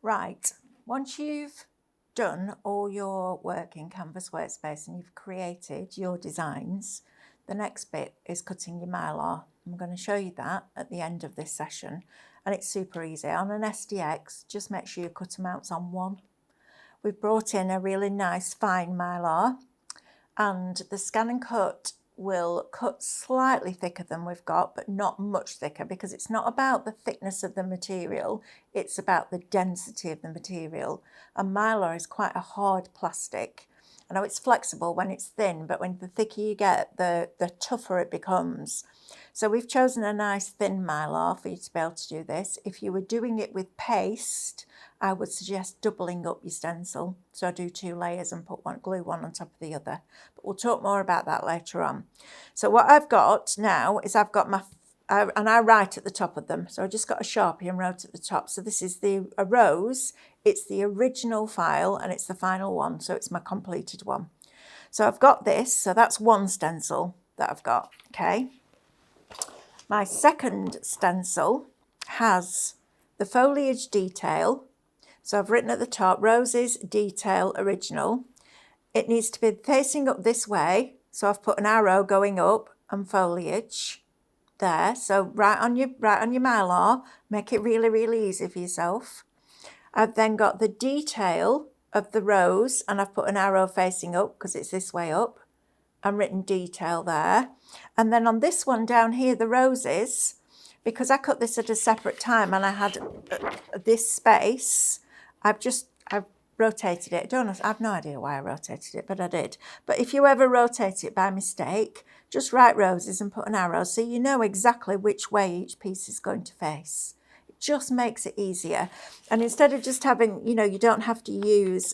Right, once you've done all your work in Canvas Workspace and you've created your designs, the next bit is cutting your Mylar. I'm going to show you that at the end of this session, and it's super easy. On an SDX, just make sure your cutter mount's on one. We've brought in a really nice fine Mylar, and the Scan and Cut will cut slightly thicker than we've got, but not much thicker, because it's not about the thickness of the material, it's about the density of the material. And Mylar is quite a hard plastic. I know it's flexible when it's thin, but when the thicker you get, the tougher it becomes. So we've chosen a nice thin Mylar for you to be able to do this. If you were doing it with paste, I would suggest doubling up your stencil. So I do 2 layers and put glue one on top of the other. But we'll talk more about that later on. So what I've got now is I've got my, and I write at the top of them. So I just got a Sharpie and wrote at the top. So this is a rose. It's the original file and it's the final one. So it's my completed one. So I've got this. So that's one stencil that I've got. Okay. My second stencil has the foliage detail. So I've written at the top, roses, detail, original. It needs to be facing up this way. So I've put an arrow going up and foliage there. So write on your Mylar, make it really, really easy for yourself. I've then got the detail of the rose and I've put an arrow facing up because it's this way up. And written detail there. And then on this one down here, the roses, because I cut this at a separate time and I had this space, I've rotated it. I've no idea why I rotated it, but I did. But if you ever rotate it by mistake, just write roses and put an arrow so you know exactly which way each piece is going to face. It just makes it easier. And instead of just having, you don't have to use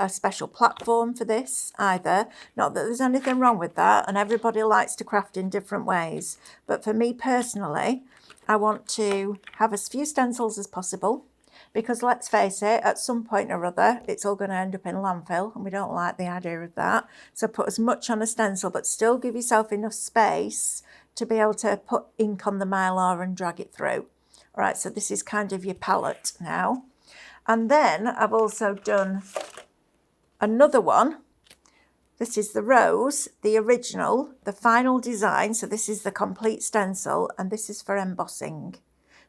a special platform for this either. Not that there's anything wrong with that, and everybody likes to craft in different ways. But for me personally, I want to have as few stencils as possible, because let's face it, at some point or other, it's all going to end up in landfill, and we don't like the idea of that. So put as much on a stencil, but still give yourself enough space to be able to put ink on the Mylar and drag it through. All right, so this is kind of your palette now. And then I've also done another one. This is the rose, the original, the final design. So this is the complete stencil, and this is for embossing.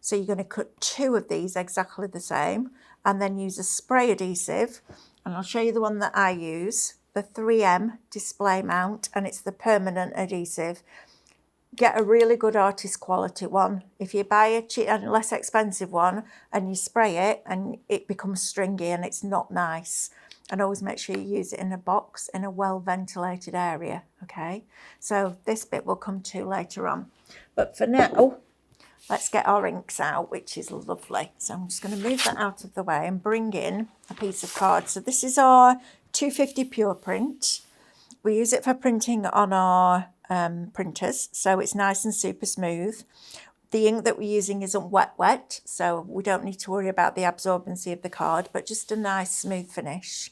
So you're going to cut 2 of these exactly the same and then use a spray adhesive. And I'll show you the one that I use, the 3M display mount, and it's the permanent adhesive. Get a really good artist quality one. If you buy a cheap and less expensive one and you spray it and it becomes stringy and it's not nice, and always make sure you use it in a box in a well ventilated area. Okay, so this bit will come to later on, but for now let's get our inks out, which is lovely. So I'm just going to move that out of the way and bring in a piece of card. So this is our 250 pure print. We use it for printing on our printers, so it's nice and super smooth. The ink that we're using isn't wet, so we don't need to worry about the absorbency of the card, but just a nice smooth finish.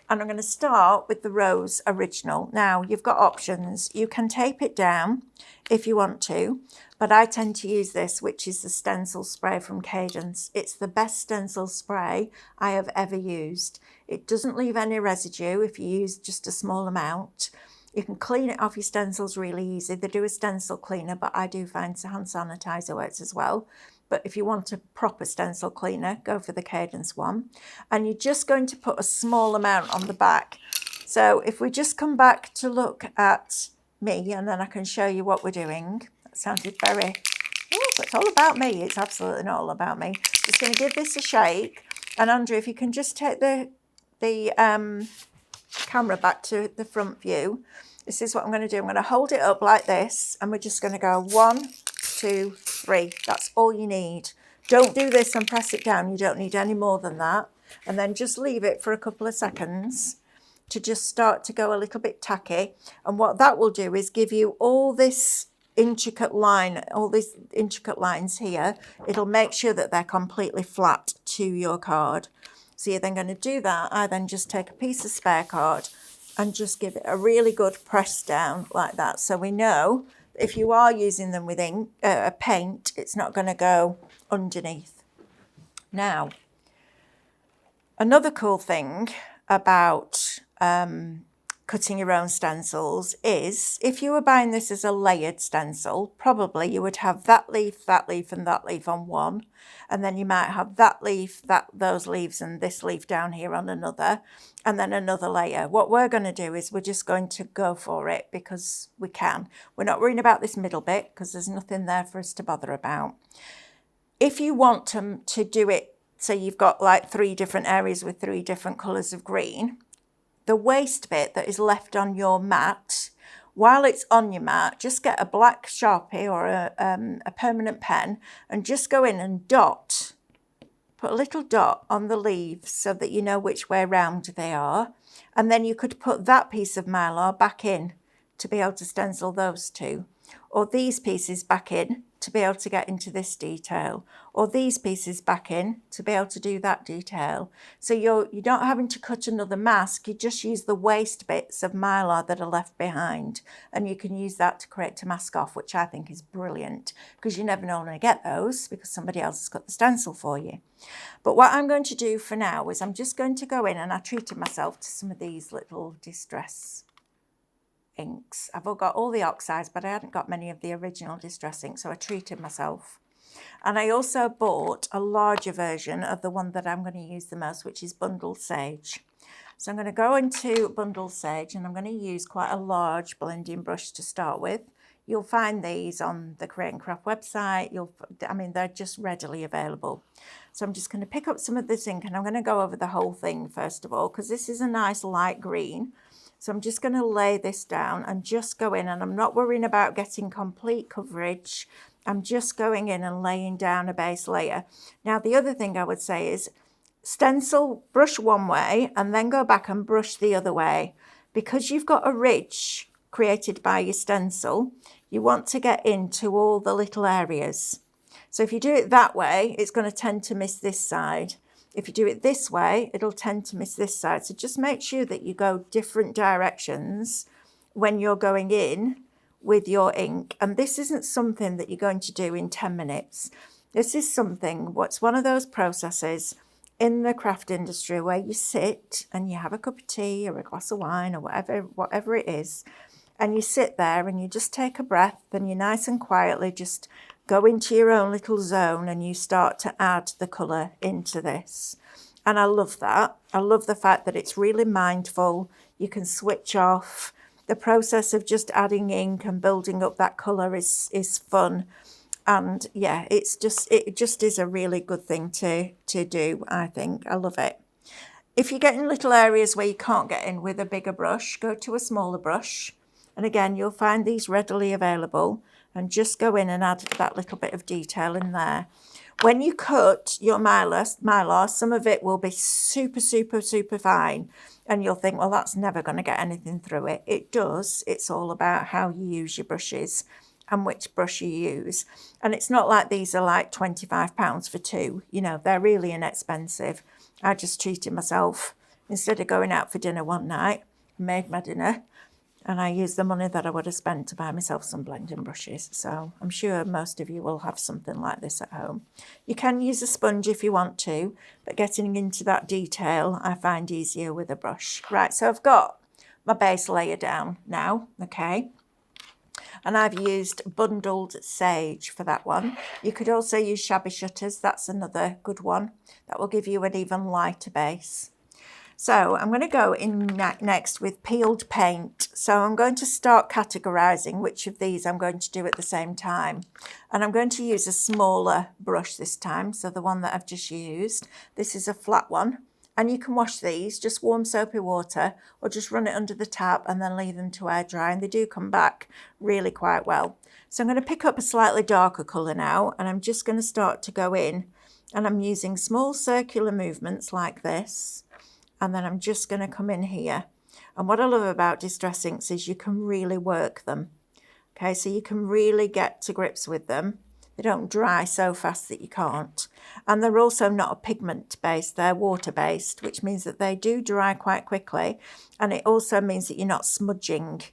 And I'm going to start with the Rose Original. Now, you've got options. You can tape it down if you want to, but I tend to use this, which is the stencil spray from Cadence. It's the best stencil spray I have ever used. It doesn't leave any residue if you use just a small amount. You can clean it off your stencils really easy. They do a stencil cleaner, but I do find hand sanitizer works as well. But if you want a proper stencil cleaner, go for the Cadence one. And you're just going to put a small amount on the back. So if we just come back to look at me, and then I can show you what we're doing. That sounded very, it's all about me. It's absolutely not all about me. Just going to give this a shake. And Andrew, if you can just take the camera back to the front view. This is what I'm going to do. I'm going to hold it up like this, and we're just going to go 1, 2, 3. That's all you need. Don't do this and press it down. You don't need any more than that. And then just leave it for a couple of seconds to just start to go a little bit tacky. And what that will do is give you all this intricate line, all these intricate lines here. It'll make sure that they're completely flat to your card. So you're then going to do that. I then just take a piece of spare card and just give it a really good press down like that. So we know if you are using them with paint, it's not going to go underneath. Now, Another cool thing about cutting your own stencils is if you were buying this as a layered stencil, probably you would have that leaf, and that leaf on one, and then you might have that leaf, those leaves and this leaf down here on another, and then another layer. What we're going to do is we're just going to go for it because we can. We're not worrying about this middle bit because there's nothing there for us to bother about. If you want to do it, so you've got like 3 different areas with 3 different colours of green, the waste bit that is left on your mat, while it's on your mat, just get a black Sharpie or a permanent pen and just go in and put a little dot on the leaves so that you know which way round they are. And then you could put that piece of Mylar back in to be able to stencil those 2, or these pieces back in to be able to get into this detail, or these pieces back in to be able to do that detail. So you're not having to cut another mask, you just use the waste bits of Mylar that are left behind, and you can use that to create a mask off, which I think is brilliant because you never know when to get those because somebody else has got the stencil for you. But what I'm going to do for now is I'm just going to go in, and I treated myself to some of these little distress inks. I've got all the oxides, but I hadn't got many of the original distress inks, so I treated myself. And I also bought a larger version of the one that I'm going to use the most, which is Bundled Sage. So I'm going to go into Bundled Sage, and I'm going to use quite a large blending brush to start with. You'll find these on the Create and Craft website. They're just readily available. So I'm just going to pick up some of this ink, and I'm going to go over the whole thing first of all, because this is a nice light green. So I'm just going to lay this down and just go in, and I'm not worrying about getting complete coverage. I'm just going in and laying down a base layer. Now, the other thing I would say is stencil, brush one way and then go back and brush the other way. Because you've got a ridge created by your stencil, you want to get into all the little areas. So if you do it that way, it's going to tend to miss this side. If you do it this way, it'll tend to miss this side. So just make sure that you go different directions when you're going in with your ink. And this isn't something that you're going to do in 10 minutes. This is what's one of those processes in the craft industry where you sit and you have a cup of tea or a glass of wine or whatever it is, and you sit there and you just take a breath and you nice and quietly just go into your own little zone and you start to add the colour into this. And I love that. I love the fact that it's really mindful. You can switch off. The process of just adding ink and building up that colour is fun. And yeah, it just is a really good thing to do, I think. I love it. If you're getting little areas where you can't get in with a bigger brush, go to a smaller brush. And again, you'll find these readily available. And just go in and add that little bit of detail in there. When you cut your Mylar, some of it will be super, super, super fine. And you'll think, well, that's never going to get anything through it. It does. It's all about how you use your brushes and which brush you use. And it's not like these are like £25 for 2. You know, they're really inexpensive. I just treated myself. Instead of going out for dinner one night, I made my dinner. And I used the money that I would have spent to buy myself some blending brushes. So I'm sure most of you will have something like this at home. You can use a sponge if you want to, but getting into that detail I find easier with a brush. Right, so I've got my base layer down now, okay? And I've used Bundled Sage for that one. You could also use Shabby Shutters. That's another good one. That will give you an even lighter base. So I'm going to go in next with Peeled Paint. So I'm going to start categorizing which of these I'm going to do at the same time. And I'm going to use a smaller brush this time. So the one that I've just used, this is a flat one. And you can wash these, just warm soapy water, or just run it under the tap and then leave them to air dry. And they do come back really quite well. So I'm going to pick up a slightly darker colour now, and I'm just going to start to go in. And I'm using small circular movements like this. And then I'm just going to come in here. And what I love about distress inks is you can really work them. Okay, so you can really get to grips with them. They don't dry so fast that you can't. And they're also not a pigment based, they're water based, which means that they do dry quite quickly. And it also means that you're not smudging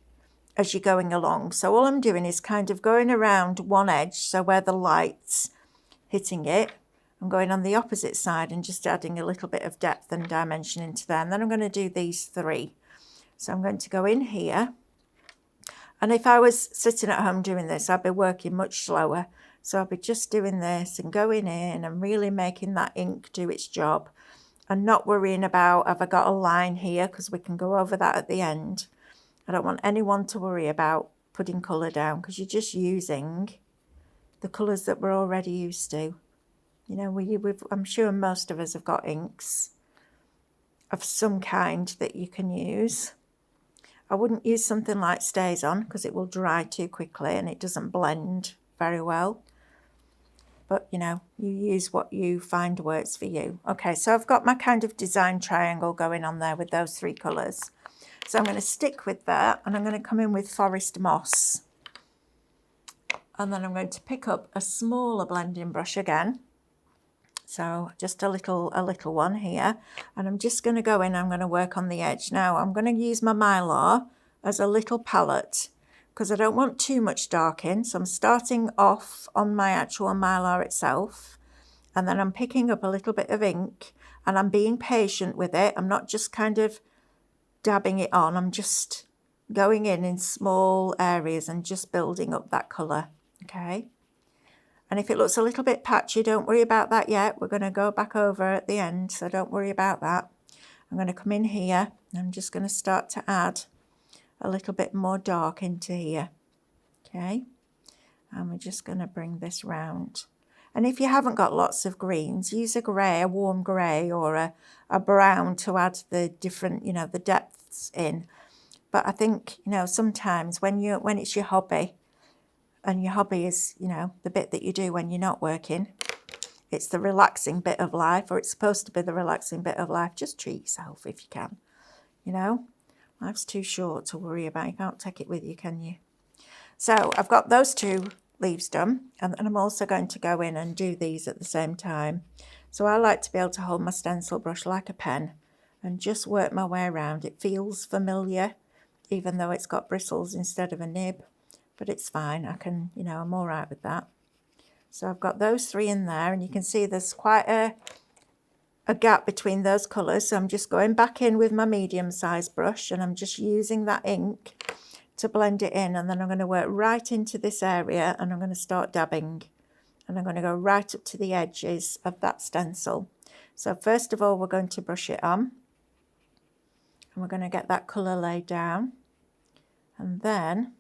as you're going along. So all I'm doing is kind of going around one edge, so where the light's hitting it, I'm going on the opposite side and just adding a little bit of depth and dimension into there. And then I'm going to do these three. So I'm going to go in here. And if I was sitting at home doing this, I'd be working much slower. So I'll be just doing this and going in and really making that ink do its job and not worrying about, have I got a line here? Because we can go over that at the end. I don't want anyone to worry about putting colour down because you're just using the colours that we're already used to. You know, I'm sure most of us have got inks of some kind that you can use. I wouldn't use something like Stays On because it will dry too quickly and it doesn't blend very well. But, you know, you use what you find works for you. Okay, so I've got my kind of design triangle going on there with those three colours. So I'm going to stick with that and I'm going to come in with Forest Moss. And then I'm going to pick up a smaller blending brush again. So just a little one here. And I'm just going to go in, I'm going to work on the edge. Now I'm going to use my Mylar as a little palette because I don't want too much dark in. So I'm starting off on my actual Mylar itself. And then I'm picking up a little bit of ink and I'm being patient with it. I'm not just kind of dabbing it on. I'm just going in small areas and just building up that colour. Okay. And if it looks a little bit patchy, don't worry about that yet. We're going to go back over at the end, so don't worry about that. I'm going to come in here and I'm just going to start to add a little bit more dark into here. Okay. And we're just going to bring this round. And if you haven't got lots of greens, use a grey, a warm grey or a brown to add the different, you know, the depths in. But I think, you know, sometimes when it's your hobby, and your hobby is, you know, the bit that you do when you're not working, it's the relaxing bit of life, or it's supposed to be the relaxing bit of life. Just treat yourself if you can, you know. Life's too short to worry about. You can't take it with you, can you? So I've got those two leaves done, and I'm also going to go in and do these at the same time. So I like to be able to hold my stencil brush like a pen and just work my way around. It feels familiar, even though it's got bristles instead of a nib. But it's fine, I can, you know, I'm all right with that. So I've got those three in there, and you can see there's quite a gap between those colours. So I'm just going back in with my medium-sized brush, and I'm just using that ink to blend it in, and then I'm going to work right into this area, and I'm going to start dabbing. And I'm going to go right up to the edges of that stencil. So first of all, we're going to brush it on, and we're going to get that colour laid down, and then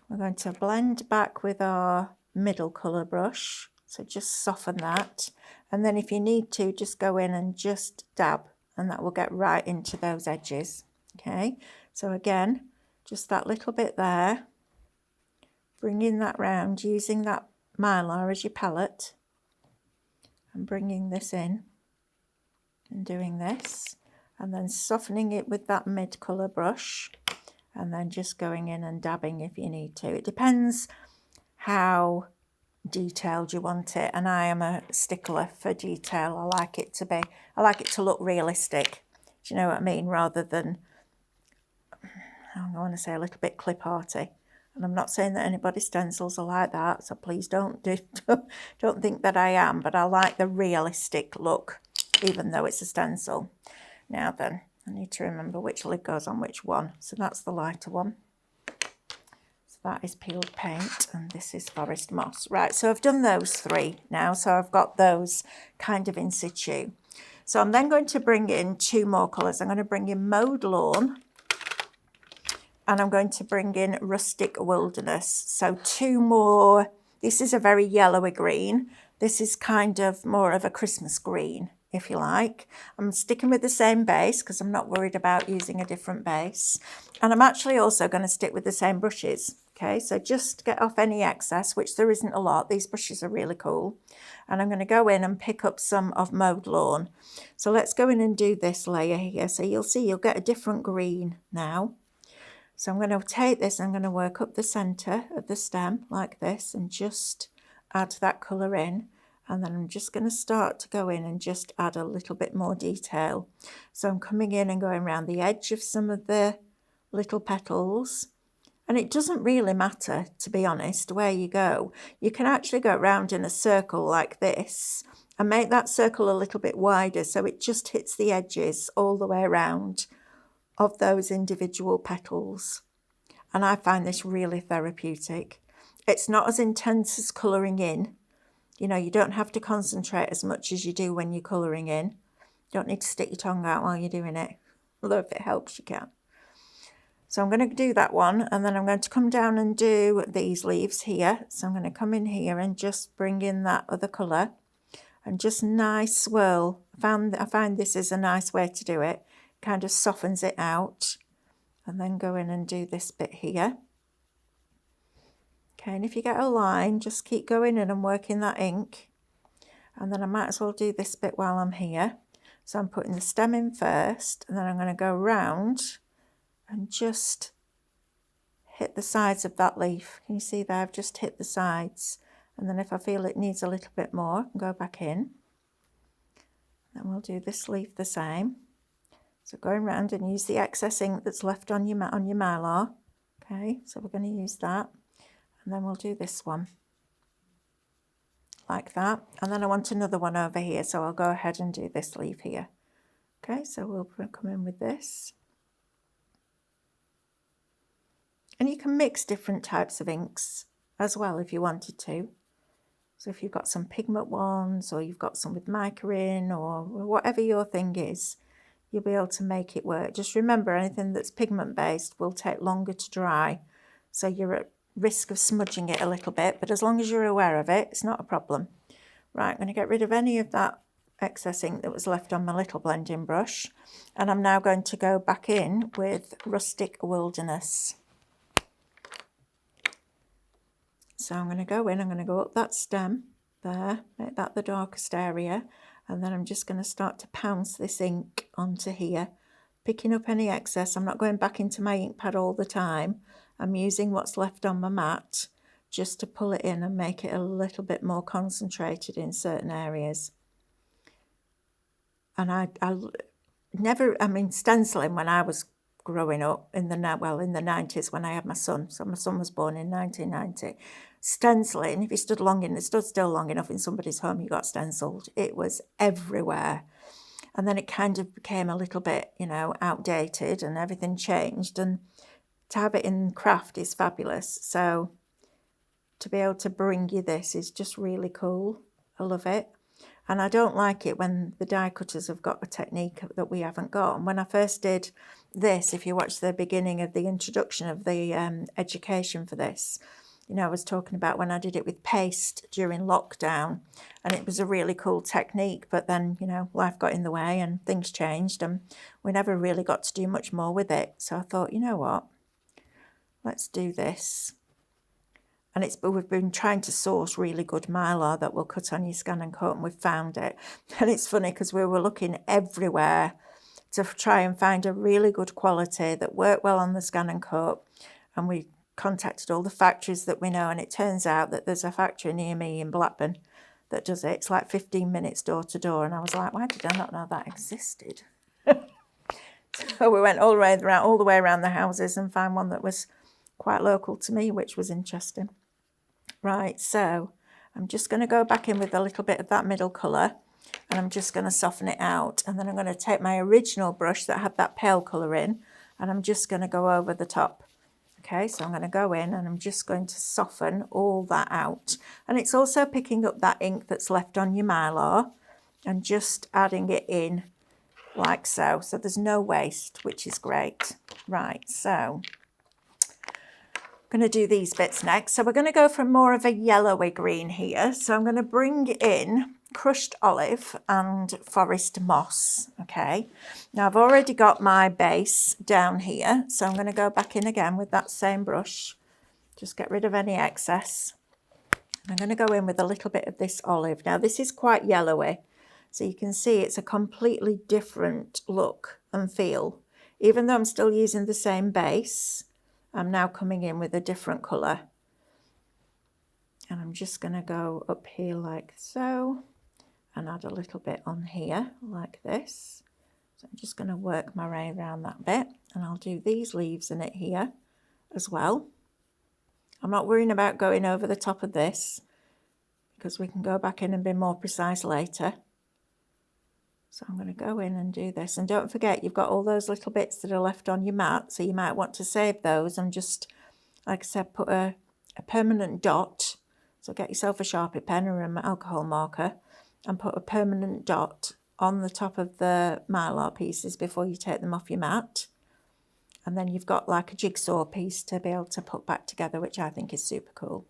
we're going to blend back with our middle colour brush, so just soften that, and then if you need to, just go in and just dab, and that will get right into those edges. Okay, so again, just that little bit there, bringing that round, using that Mylar as your palette, and bringing this in, and doing this, and then softening it with that mid colour brush, and then just going in and dabbing if you need to. It depends how detailed you want it, and I am a stickler for detail. I like it to look realistic. Do you know what I mean? Rather than, I want to say, a little bit clip arty. And I'm not saying that anybody's stencils are like that, so please don't think that I am, but I like the realistic look, even though it's a stencil. Now then, I need to remember which lid goes on which one. So that's the lighter one. So that is peeled paint, and this is Forest Moss. Right, so I've done those three now. So I've got those kind of in situ. So I'm then going to bring in two more colours. I'm going to bring in Mowed Lawn, and I'm going to bring in Rustic Wilderness. So two more. This is a very yellowy green. This is kind of more of a Christmas green, if you like. I'm sticking with the same base because I'm not worried about using a different base. And I'm actually also going to stick with the same brushes. Okay, so just get off any excess, which there isn't a lot. These brushes are really cool. And I'm going to go in and pick up some of Mowed Lawn. So let's go in and do this layer here. So you'll see you'll get a different green now. So I'm going to take this, I'm going to work up the centre of the stem like this and just add that colour in. And then I'm just going to start to go in and just add a little bit more detail. So I'm coming in and going around the edge of some of the little petals And it doesn't really matter, to be honest, where you go. You can actually go around in a circle like this and make that circle a little bit wider so it just hits the edges all the way around of those individual petals. And I find this really therapeutic. It's not as intense as colouring in. You know, you don't have to concentrate as much as you do when you're colouring in. You don't need to stick your tongue out while you're doing it. Although if it helps, you can. So I'm going to do that one, and then I'm going to come down and do these leaves here. So I'm going to come in here and just bring in that other colour and just nice swirl. I find this is a nice way to do it. Kind of softens it out, and then go in and do this bit here. Okay, and if you get a line, just keep going in and working that ink. And then I might as well do this bit while I'm here. So I'm putting the stem in first, and then I'm going to go round and just hit the sides of that leaf. Can you see there? I've just hit the sides. And then if I feel it needs a little bit more, I can go back in. Then we'll do this leaf the same. So going round and use the excess ink that's left on your mylar. Okay, so we're going to use that. And then we'll do this one. Like that. And then I want another one over here, so I'll go ahead and do this leaf here. Okay, so we'll come in with this. And you can mix different types of inks as well if you wanted to. So if you've got some pigment ones, or you've got some with mica in, or whatever your thing is, you'll be able to make it work. Just remember, anything that's pigment based will take longer to dry. So you're at risk of smudging it a little bit, but as long as you're aware of it, it's not a problem. Right, I'm going to get rid of any of that excess ink that was left on my little blending brush. And I'm now going to go back in with Rustic Wilderness. So I'm going to go in, I'm going to go up that stem there, make that the darkest area, and then I'm just going to start to pounce this ink onto here, picking up any excess. I'm not going back into my ink pad all the time. I'm using what's left on my mat just to pull it in and make it a little bit more concentrated in certain areas. And I mean, stenciling when I was growing up in the 90s when I had my son. So my son was born in 1990. Stenciling, if you stood still long enough in somebody's home, you got stenciled. It was everywhere. And then it kind of became a little bit, you know, outdated, and everything changed. And to have it in craft is fabulous. So to be able to bring you this is just really cool. I love it. And I don't like it when the die cutters have got a technique that we haven't got. And when I first did this, if you watch the beginning of the introduction of the education for this, you know, I was talking about when I did it with paste during lockdown, and it was a really cool technique, but then, you know, life got in the way and things changed, and we never really got to do much more with it. So I thought, you know what, let's do this. And we've been trying to source really good mylar that will cut on your scan and coat, and we've found it. And it's funny because we were looking everywhere to try and find a really good quality that worked well on the scan and coat. And we contacted all the factories that we know, and it turns out that there's a factory near me in Blackburn that does it. It's like 15 minutes door to door. And I was like, why did I not know that existed? So we went all the way around the houses and found one that was quite local to me, which was interesting. Right, so I'm just going to go back in with a little bit of that middle colour, and I'm just going to soften it out. And then I'm going to take my original brush that had that pale colour in, and I'm just going to go over the top. Okay, so I'm going to go in and I'm just going to soften all that out. And it's also picking up that ink that's left on your mylar and just adding it in like so. So there's no waste, which is great. Right, so I'm going to do these bits next. So we're going to go for more of a yellowy green here. So I'm going to bring in crushed olive and forest moss. Okay, now I've already got my base down here, so I'm going to go back in again with that same brush, just get rid of any excess. I'm going to go in with a little bit of this olive. Now this is quite yellowy, so you can see it's a completely different look and feel. Even though I'm still using the same base, I'm now coming in with a different colour. And I'm just going to go up here like so, and add a little bit on here like this. So I'm just going to work my way around that bit, and I'll do these leaves in it here as well. I'm not worrying about going over the top of this because we can go back in and be more precise later. So I'm going to go in and do this. And don't forget, you've got all those little bits that are left on your mat, so you might want to save those and just, like I said, put a permanent dot. So get yourself a Sharpie pen or an alcohol marker and put a permanent dot on the top of the mylar pieces before you take them off your mat. And then you've got like a jigsaw piece to be able to put back together, which I think is super cool.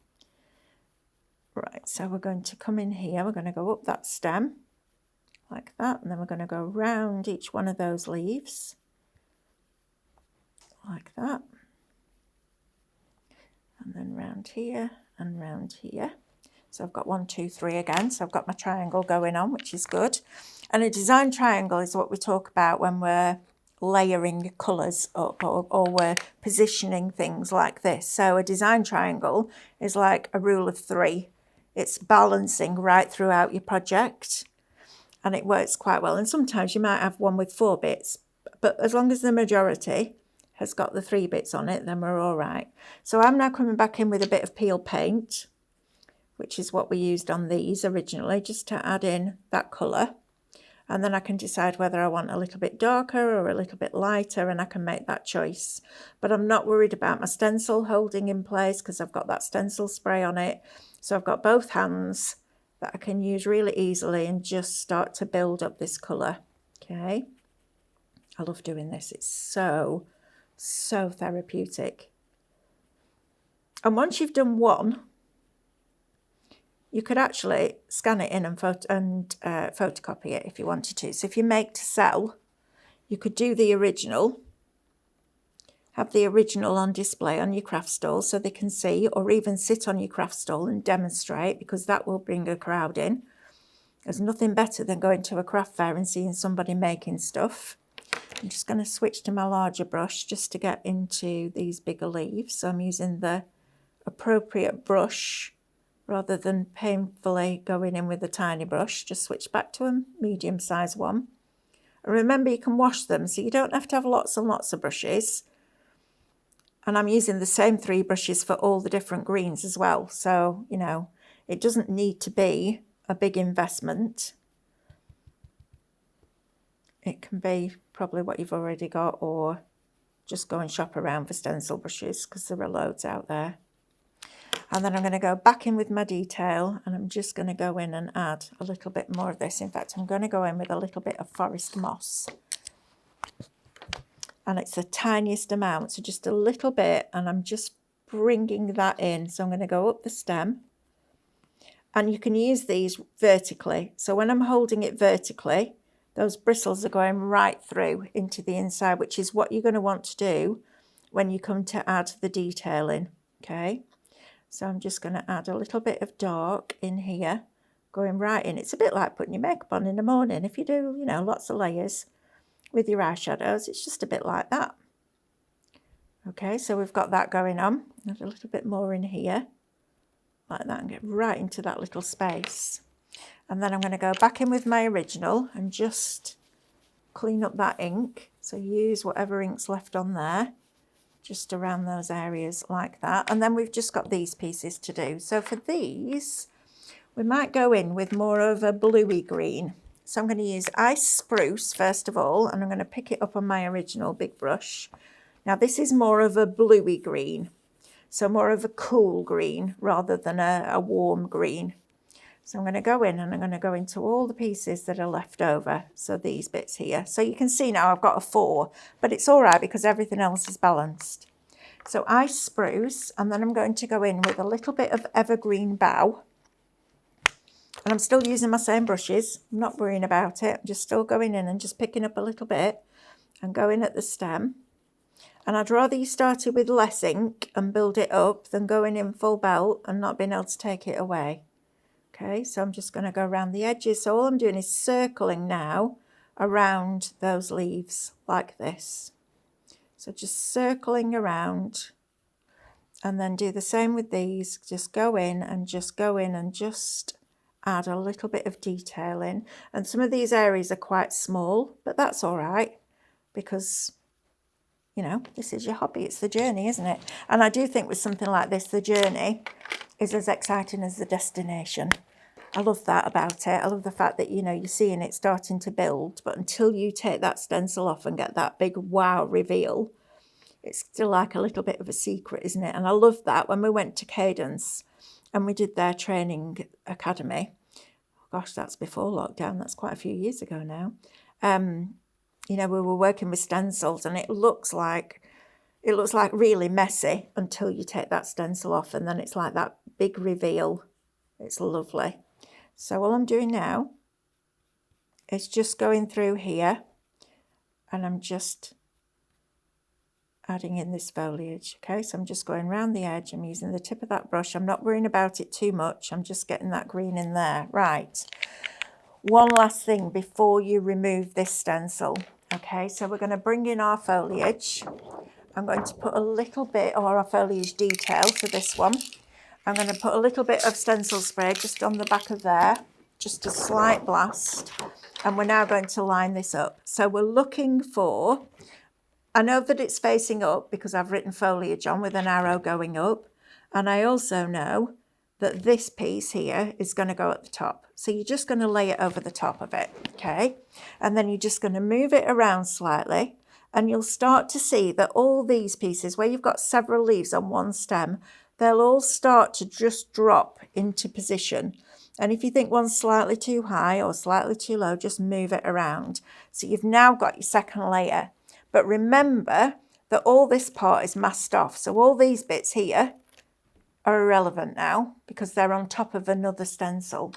Right, so we're going to come in here, we're going to go up that stem like that, and then we're going to go round each one of those leaves like that, and then round here and round here. So I've got 1, 2, 3 again, so I've got my triangle going on, which is good. And a design triangle is what we talk about when we're layering colours up, or we're positioning things like this. So a design triangle is like a rule of 3. It's balancing right throughout your project, and it works quite well. And sometimes you might have one with 4 bits, but as long as the majority has got the 3 bits on it, then we're all right. So I'm now coming back in with a bit of peel paint, which is what we used on these originally, just to add in that colour. And then I can decide whether I want a little bit darker or a little bit lighter, and I can make that choice. But I'm not worried about my stencil holding in place because I've got that stencil spray on it. So I've got both hands that I can use really easily and just start to build up this colour. Okay, I love doing this. It's so therapeutic. And once you've done one, you could actually scan it in and photocopy it if you wanted to. So if you make to sell, you could do the original, have the original on display on your craft stall so they can see, or even sit on your craft stall and demonstrate, because that will bring a crowd in. There's nothing better than going to a craft fair and seeing somebody making stuff. I'm just going to switch to my larger brush just to get into these bigger leaves. So I'm using the appropriate brush rather than painfully going in with a tiny brush. Just switch back to a medium size one. And remember, you can wash them, so you don't have to have lots and lots of brushes. And I'm using the same 3 brushes for all the different greens as well. So, you know, it doesn't need to be a big investment. It can be probably what you've already got, or just go and shop around for stencil brushes because there are loads out there. And then I'm going to go back in with my detail, and I'm just going to go in and add a little bit more of this. In fact, I'm going to go in with a little bit of forest moss. And it's the tiniest amount, so just a little bit, and I'm just bringing that in. So I'm going to go up the stem, and you can use these vertically. So when I'm holding it vertically, those bristles are going right through into the inside, which is what you're going to want to do when you come to add the detail in. Okay, so I'm just going to add a little bit of dark in here, going right in. It's a bit like putting your makeup on in the morning. If you do, you know, lots of layers with your eyeshadows, it's just a bit like that. Okay, so we've got that going on. Add a little bit more in here, like that, and get right into that little space. And then I'm going to go back in with my original and just clean up that ink. So use whatever ink's left on there, just around those areas like that. And then we've just got these pieces to do. So for these, we might go in with more of a bluey green. So I'm going to use Ice Spruce first of all, and I'm going to pick it up on my original big brush. Now this is more of a bluey green, so more of a cool green rather than a warm green. So I'm going to go in and I'm going to go into all the pieces that are left over. So these bits here. So you can see now I've got a 4, but it's all right because everything else is balanced. So Ice Spruce, and then I'm going to go in with a little bit of Evergreen Bough. And I'm still using my same brushes. I'm not worrying about it. I'm just still going in and just picking up a little bit and going at the stem. And I'd rather you started with less ink and build it up than going in full belt and not being able to take it away. Okay, so I'm just going to go around the edges. So all I'm doing is circling now around those leaves like this. So just circling around, and then do the same with these. Just go in and just go in and just add a little bit of detail in. And some of these areas are quite small, but that's all right because you know, this is your hobby. It's the journey, isn't it? And I do think with something like this, the journey is as exciting as the destination. I love that about it. I love the fact that, you know, you're seeing it starting to build, but until you take that stencil off and get that big wow reveal, it's still like a little bit of a secret, isn't it? And I love that when we went to Cadence and we did their training academy. Gosh, that's before lockdown. That's quite a few years ago now. You know, we were working with stencils, and it looks like really messy until you take that stencil off, and then it's like that big reveal. It's lovely. So all I'm doing now is just going through here, and I'm just adding in this foliage. Okay, so I'm just going around the edge. I'm using the tip of that brush. I'm not worrying about it too much. I'm just getting that green in there. Right. One last thing before you remove this stencil. Okay, so we're going to bring in our foliage. I'm going to put a little bit, or our foliage detail for this one. I'm going to put a little bit of stencil spray just on the back of there, just a slight blast. And we're now going to line this up. So we're looking for, I know that it's facing up because I've written foliage on with an arrow going up. And I also know that this piece here is going to go at the top. So you're just going to lay it over the top of it, okay? And then you're just going to move it around slightly, and you'll start to see that all these pieces where you've got several leaves on one stem, they'll all start to just drop into position. And if you think one's slightly too high or slightly too low, just move it around. So you've now got your second layer. But remember that all this part is masked off. So all these bits here are irrelevant now because they're on top of another stencil.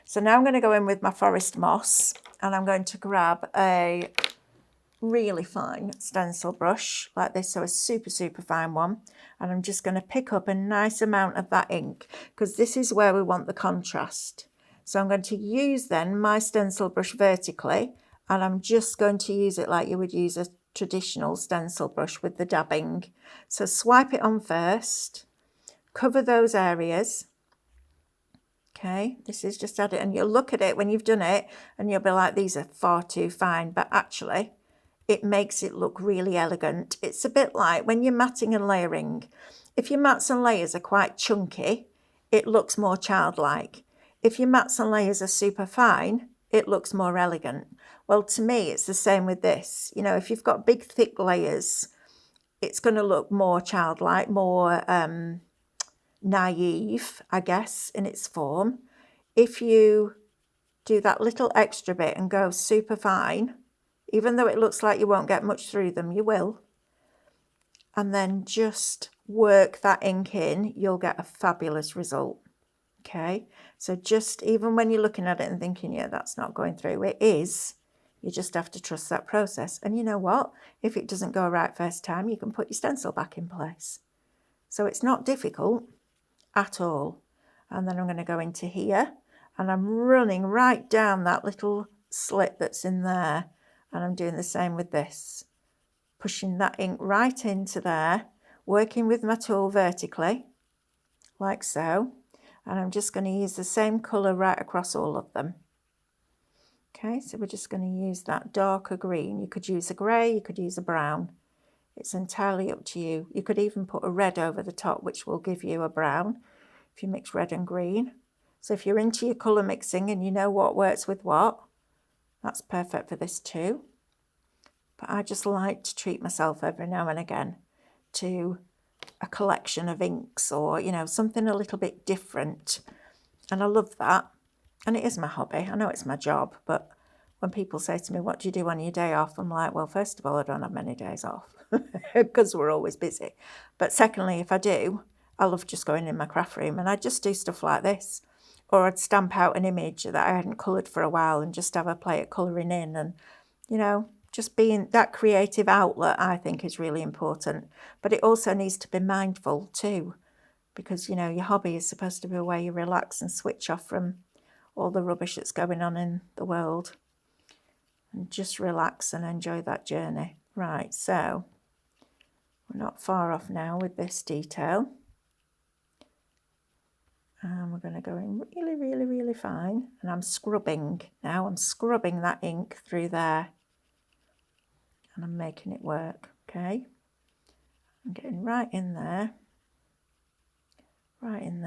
So now I'm going to go in with my forest moss, and I'm going to grab a really fine stencil brush like this, so a super, super fine one. And I'm just going to pick up a nice amount of that ink because this is where we want the contrast. So I'm going to use then my stencil brush vertically, and I'm just going to use it like you would use a traditional stencil brush with the dabbing. So swipe it on first. Cover those areas. Okay, this is just add it, and you'll look at it when you've done it and you'll be like, these are far too fine, but actually it makes it look really elegant. It's a bit like when you're matting and layering. If your mats and layers are quite chunky, it looks more childlike. If your mats and layers are super fine, it looks more elegant. Well, to me, it's the same with this. You know, if you've got big, thick layers, it's going to look more childlike, more naive, I guess, in its form. If you do that little extra bit and go super fine, even though it looks like you won't get much through them, you will. And then just work that ink in, you'll get a fabulous result. Okay, so just even when you're looking at it and thinking, yeah, that's not going through, it is. You just have to trust that process. And you know what? If it doesn't go right first time, you can put your stencil back in place. So it's not difficult at all. And then I'm going to go into here, and I'm running right down that little slit that's in there, and I'm doing the same with this, pushing that ink right into there, working with my tool vertically like so, and I'm just going to use the same colour right across all of them. Okay, so we're just going to use that darker green. You could use a grey, you could use a brown. It's entirely up to you. You could even put a red over the top, which will give you a brown if you mix red and green. So if you're into your colour mixing and you know what works with what, that's perfect for this too. But I just like to treat myself every now and again to a collection of inks, or, you know, something a little bit different. And I love that. And it is my hobby. I know it's my job, but when people say to me, what do you do on your day off? I'm like, well, first of all, I don't have many days off because we're always busy. But secondly, if I do, I love just going in my craft room and I just do stuff like this. Or I'd stamp out an image that I hadn't coloured for a while and just have a play at colouring in. And, you know, just being that creative outlet, I think, is really important. But it also needs to be mindful too, because, you know, your hobby is supposed to be where you relax and switch off from all the rubbish that's going on in the world. And just relax and enjoy that journey. Right, so we're not far off now with this detail. And we're going to go in really, really, really fine. And I'm scrubbing now. I'm scrubbing that ink through there. And I'm making it work, okay? I'm getting right in there, and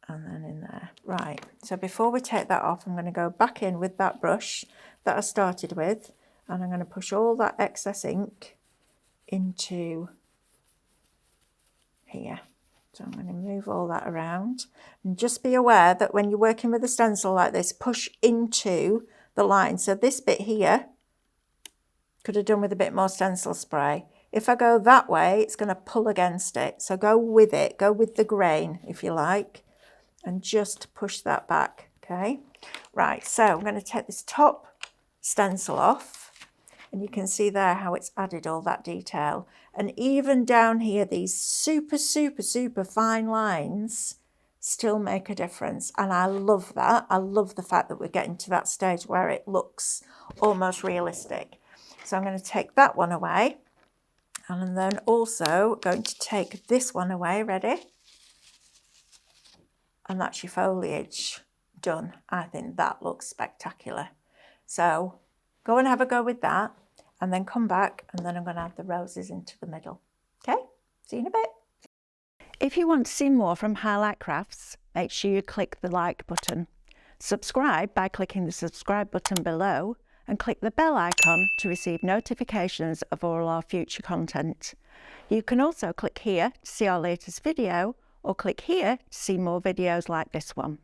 then in there. Right, so before we take that off, I'm going to go back in with that brush that I started with, and I'm going to push all that excess ink into here. So I'm going to move all that around, and just be aware that when you're working with a stencil like this, push into the line. So this bit here could have done with a bit more stencil spray. If I go that way, it's going to pull against it. So go with it, go with the grain if you like, and just push that back. Okay, right, so I'm going to take this top stencil off, and you can see there how it's added all that detail. And even down here, these super fine lines still make a difference. And I love that. I love the fact that we're getting to that stage where it looks almost realistic. So I'm going to take that one away. And then also going to take this one away. Ready? And that's your foliage done. I think that looks spectacular. So go and have a go with that, and then come back, and then I'm going to add the roses into the middle. Okay, see you in a bit. If you want to see more from Highlight Crafts, make sure you click the like button. Subscribe by clicking the subscribe button below, and click the bell icon to receive notifications of all our future content. You can also click here to see our latest video, or click here to see more videos like this one.